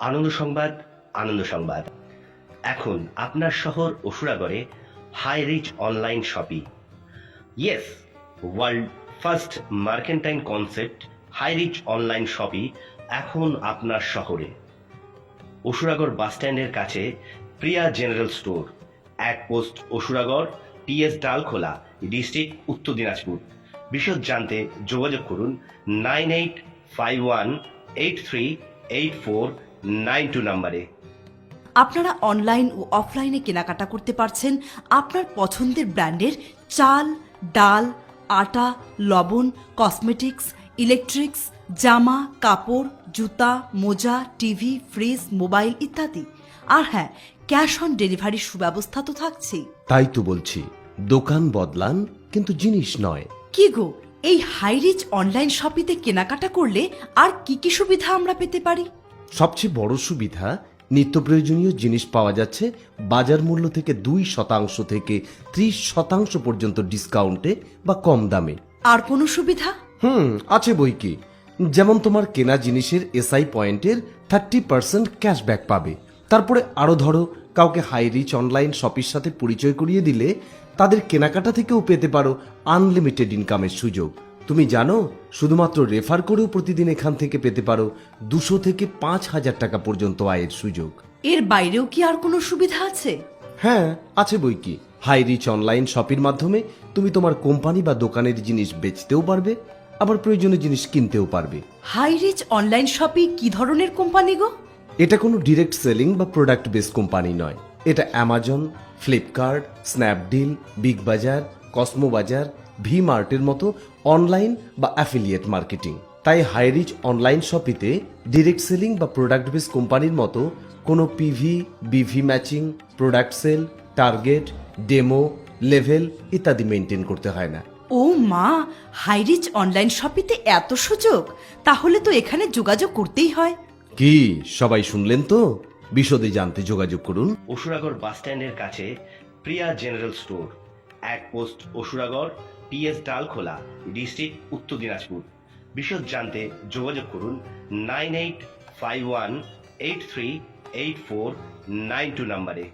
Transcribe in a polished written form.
আনন্দ সংবাদ, আনন্দ সংবাদ। এখন আপনার শহর অসুরাগড়ে high reach online shopping. Yes, world first mercantile concept high reach online shopping এখন আপনার শহরে। অসুরাগড় বাসস্ট্যান্ডের কাছে প্রিয়া জেনারেল স্টোর, এক post Asuragarh, TS Dalkhola, district Uttar Dinajpur. বিশদ জানতে যোগাযোগ করুন 9851838492 নম্বরে। আপনারা অনলাইন ও অফলাইনে কেনাকাটা করতে পারছেন আপনার পছন্দের ব্র্যান্ডের চাল, ডাল, আটা, লবণ, কসমেটিক্স, ইলেকট্রিক্স, জামা, কাপড়, জুতা, মোজা, টিভি, ফ্রিজ, মোবাইল ইত্যাদি। আর হ্যাঁ, ক্যাশ অন ডেলিভারির সুব্যবস্থা তো থাকছেই। তাই তো বলছি, দোকান বদলান কিন্তু জিনিস নয়। কি গো, এই হাইরিচ অনলাইন শপিতে কেনাকাটা করলে আর কি কি সুবিধা আমরা পেতে পারি? সবচেয়ে বড় সুবিধা, নিত্য প্রয়োজনীয় জিনিস পাওয়া যাচ্ছে বাজার মূল্য থেকে 2% থেকে 30% পর্যন্ত ডিসকাউন্টে বা কম দামে। আর কোনো সুবিধা? আছে বই কি। যেমন তোমার কেনা জিনিসের এসআই পয়েন্টের 30% ক্যাশব্যাক পাবে। তারপরে আরো ধরো, কাউকে হাই রিচ অনলাইন শপির সাথে পরিচয় করিয়ে দিলে তাদের কেনাকাটা থেকেও পেতে পারো আনলিমিটেড ইনকামের সুযোগ। তুমি জানো, শুধুমাত্র রেফার করেও প্রতিদিন এখান থেকে পেতে পারো 200 থেকে 5,000 টাকা পর্যন্ত আয়ের সুযোগ। এর বাইরেও কি আর কোনো সুবিধা আছে? হ্যাঁ, আছে বই কি। হাই রিচ অনলাইন শপির মাধ্যমে তুমি তোমার কোম্পানি বা দোকানের জিনিস বেচতেও পারবে, আবার প্রয়োজনীয় জিনিস কিনতেও পারবে। হাই রিচ অনলাইন শপি কি ধরনের কোম্পানি গো? এটা কোনো ডিরেক্ট সেলিং বা প্রোডাক্ট বেস কোম্পানি নয়। এটা Amazon, Flipkart, Snapdeal, Big Bazaar, Cosmo Bazaar, V মার্টের মতো অনলাইন বা অ্যাফিলিয়েট মার্কেটিং। তাই হাই রিচ অনলাইন শপিতে ডিরেক্ট সেলিং বা প্রোডাক্ট বেস কোম্পানির মতো কোনো PV, BV matching, product sale, target, demo, level ইত্যাদি মেনটেন করতে হয় না। ও মা, হাইরিচ অনলাইন শপিতে এত সুযোগ! তাহলে তো এখানে যোগাযোগ করতেই হয়। কি সবাই শুনলেন তো? বিশদে জানতে যোগাযোগ করুন অসুরাগড় বাসস্ট্যান্ডের কাছে প্রিয়া জেনারেল স্টোর, এক post Asuragarh, TS Dalkhola, district Uttar Dinajpur. বিশদ জানতে যোগাযোগ করুন 9851838492 নম্বরে।